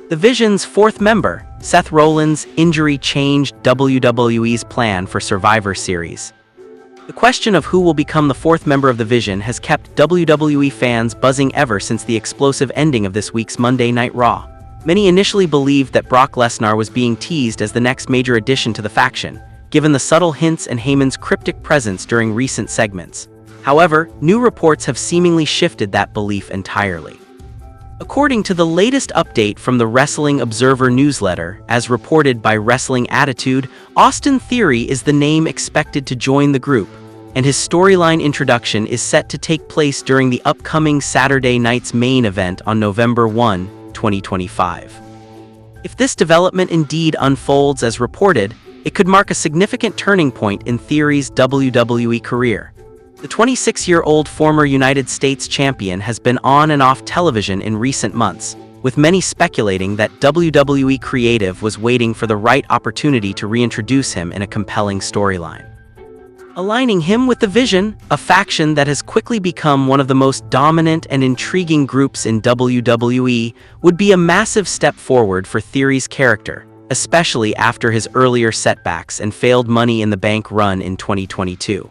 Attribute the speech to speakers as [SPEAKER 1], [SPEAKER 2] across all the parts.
[SPEAKER 1] The Vision's fourth member, Seth Rollins' injury changed WWE's plan for Survivor Series. The question of who will become the fourth member of the Vision has kept WWE fans buzzing ever since the explosive ending of this week's Monday Night Raw. Many initially believed that Brock Lesnar was being teased as the next major addition to the faction, given the subtle hints and Heyman's cryptic presence during recent segments. However, new reports have seemingly shifted that belief entirely. According to the latest update from the Wrestling Observer newsletter, as reported by Wrestling Attitude, Austin Theory is the name expected to join the group, and his storyline introduction is set to take place during the upcoming Saturday night's main event on November 1, 2025. If this development indeed unfolds as reported, it could mark a significant turning point in Theory's WWE career. The 26-year-old former United States champion has been on and off television in recent months, with many speculating that WWE Creative was waiting for the right opportunity to reintroduce him in a compelling storyline. Aligning him with the Vision, a faction that has quickly become one of the most dominant and intriguing groups in WWE, would be a massive step forward for Theory's character, especially after his earlier setbacks and failed Money in the Bank run in 2022.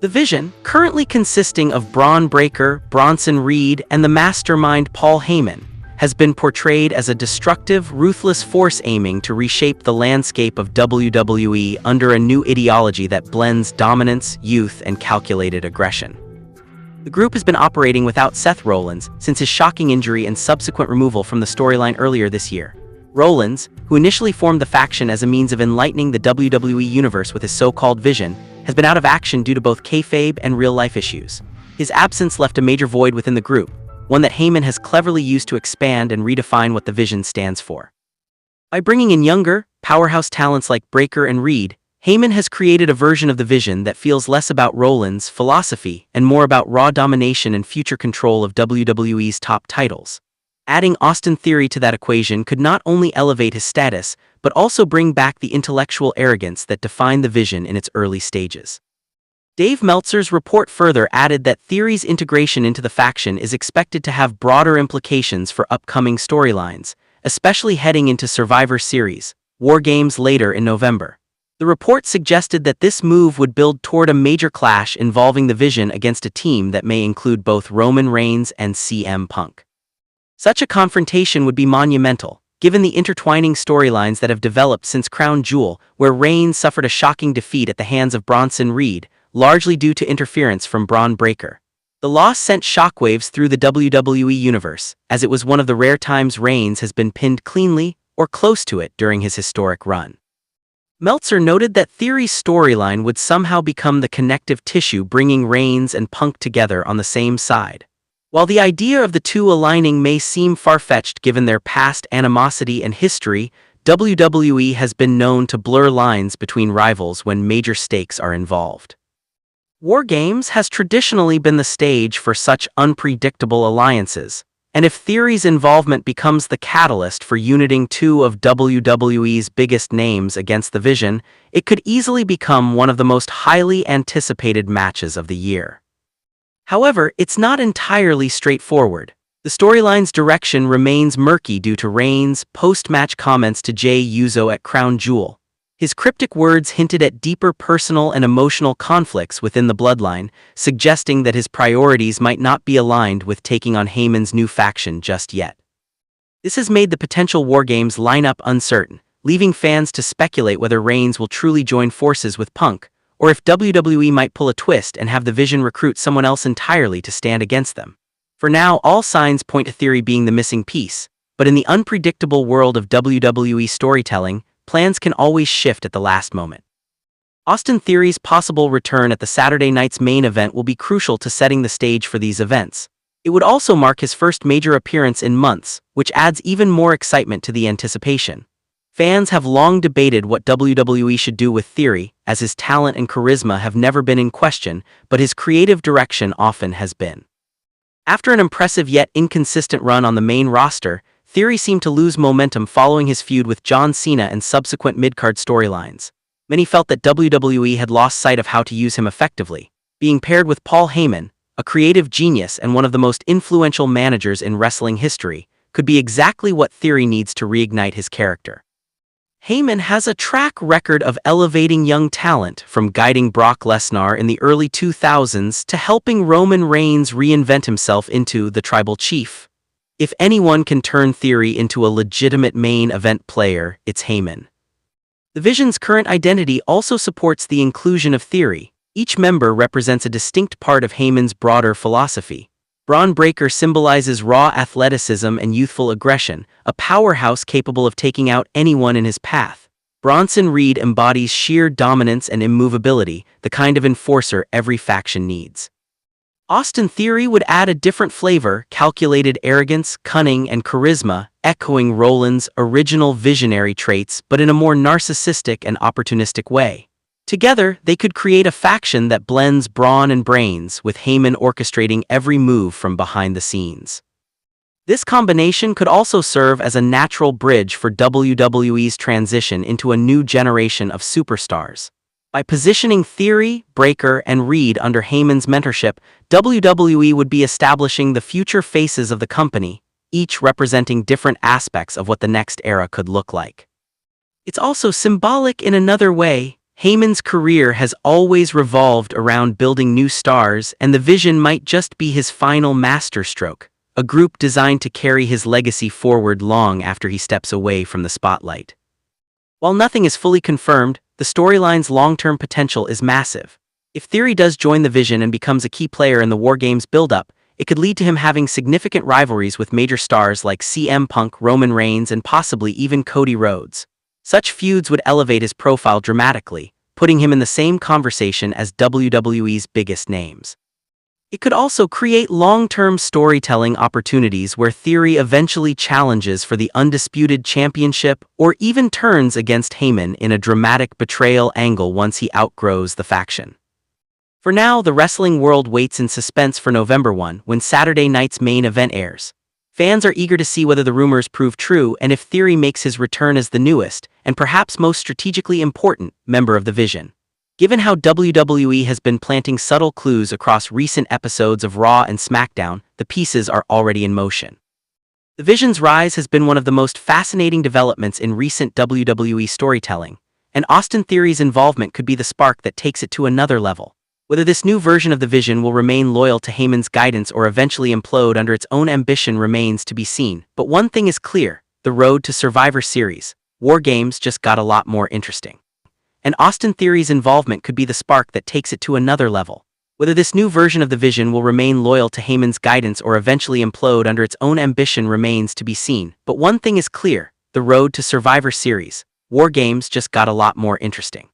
[SPEAKER 1] The Vision, currently consisting of Braun Breaker, Bronson Reed, and the mastermind Paul Heyman, has been portrayed as a destructive, ruthless force aiming to reshape the landscape of WWE under a new ideology that blends dominance, youth, and calculated aggression. The group has been operating without Seth Rollins since his shocking injury and subsequent removal from the storyline earlier this year. Rollins, who initially formed the faction as a means of enlightening the WWE universe with his so-called Vision, has been out of action due to both kayfabe and real-life issues. His absence left a major void within the group, one that Heyman has cleverly used to expand and redefine what the Vision stands for. By bringing in younger, powerhouse talents like Breaker and Reed, Heyman has created a version of the Vision that feels less about Rollins' philosophy and more about raw domination and future control of WWE's top titles. Adding Austin Theory to that equation could not only elevate his status, but also bring back the intellectual arrogance that defined the Vision in its early stages. Dave Meltzer's report further added that Theory's integration into the faction is expected to have broader implications for upcoming storylines, especially heading into Survivor Series, War Games later in November. The report suggested that this move would build toward a major clash involving the Vision against a team that may include both Roman Reigns and CM Punk. Such a confrontation would be monumental, given the intertwining storylines that have developed since Crown Jewel, where Reigns suffered a shocking defeat at the hands of Bronson Reed, largely due to interference from Braun Breaker. The loss sent shockwaves through the WWE universe, as it was one of the rare times Reigns has been pinned cleanly or close to it during his historic run. Meltzer noted that Theory's storyline would somehow become the connective tissue bringing Reigns and Punk together on the same side. While the idea of the two aligning may seem far-fetched given their past animosity and history, WWE has been known to blur lines between rivals when major stakes are involved. War Games has traditionally been the stage for such unpredictable alliances, and if Theory's involvement becomes the catalyst for uniting two of WWE's biggest names against the Vision, it could easily become one of the most highly anticipated matches of the year. However, it's not entirely straightforward. The storyline's direction remains murky due to Reigns' post-match comments to Jey Uso at Crown Jewel. His cryptic words hinted at deeper personal and emotional conflicts within the bloodline, suggesting that his priorities might not be aligned with taking on Heyman's new faction just yet. This has made the potential War Games lineup uncertain, leaving fans to speculate whether Reigns will truly join forces with Punk, or if WWE might pull a twist and have the Vision recruit someone else entirely to stand against them. For now, all signs point to Theory being the missing piece, but in the unpredictable world of WWE storytelling, plans can always shift at the last moment. Austin Theory's possible return at the Saturday night's main event will be crucial to setting the stage for these events. It would also mark his first major appearance in months, which adds even more excitement to the anticipation. Fans have long debated what WWE should do with Theory, as his talent and charisma have never been in question, but his creative direction often has been. After an impressive yet inconsistent run on the main roster, Theory seemed to lose momentum following his feud with John Cena and subsequent mid-card storylines. Many felt that WWE had lost sight of how to use him effectively. Being paired with Paul Heyman, a creative genius and one of the most influential managers in wrestling history, could be exactly what Theory needs to reignite his character. Heyman has a track record of elevating young talent, from guiding Brock Lesnar in the early 2000s to helping Roman Reigns reinvent himself into the Tribal Chief. If anyone can turn Theory into a legitimate main event player, it's Heyman. The Vision's current identity also supports the inclusion of Theory. Each member represents a distinct part of Heyman's broader philosophy. Braun Breaker symbolizes raw athleticism and youthful aggression, a powerhouse capable of taking out anyone in his path. Bronson Reed embodies sheer dominance and immovability, the kind of enforcer every faction needs. Austin Theory would add a different flavor, calculated arrogance, cunning, and charisma, echoing Rollins' original visionary traits but in a more narcissistic and opportunistic way. Together, they could create a faction that blends brawn and brains, with Heyman orchestrating every move from behind the scenes. This combination could also serve as a natural bridge for WWE's transition into a new generation of superstars. By positioning Theory, Breaker, and Reed under Heyman's mentorship, WWE would be establishing the future faces of the company, each representing different aspects of what the next era could look like. It's also symbolic in another way. Heyman's career has always revolved around building new stars, and the Vision might just be his final masterstroke, a group designed to carry his legacy forward long after he steps away from the spotlight. While nothing is fully confirmed, the storyline's long-term potential is massive. If Theory does join the Vision and becomes a key player in the War Games build-up, it could lead to him having significant rivalries with major stars like CM Punk, Roman Reigns, and possibly even Cody Rhodes. Such feuds would elevate his profile dramatically, putting him in the same conversation as WWE's biggest names. It could also create long-term storytelling opportunities where Theory eventually challenges for the undisputed championship or even turns against Heyman in a dramatic betrayal angle once he outgrows the faction. For now, the wrestling world waits in suspense for November 1, when Saturday night's main event airs. Fans are eager to see whether the rumors prove true and if Theory makes his return as the newest, and perhaps most strategically important, member of the Vision. Given how WWE has been planting subtle clues across recent episodes of Raw and SmackDown, the pieces are already in motion. The Vision's rise has been one of the most fascinating developments in recent WWE storytelling, and Austin Theory's involvement could be the spark that takes it to another level. Whether this new version of the Vision will remain loyal to Heyman's guidance or eventually implode under its own ambition remains to be seen. But one thing is clear: the road to Survivor Series, War Games, just got a lot more interesting. And Austin Theory's involvement could be the spark that takes it to another level. Whether this new version of the Vision will remain loyal to Heyman's guidance or eventually implode under its own ambition remains to be seen. But one thing is clear: the road to Survivor Series, War Games, just got a lot more interesting.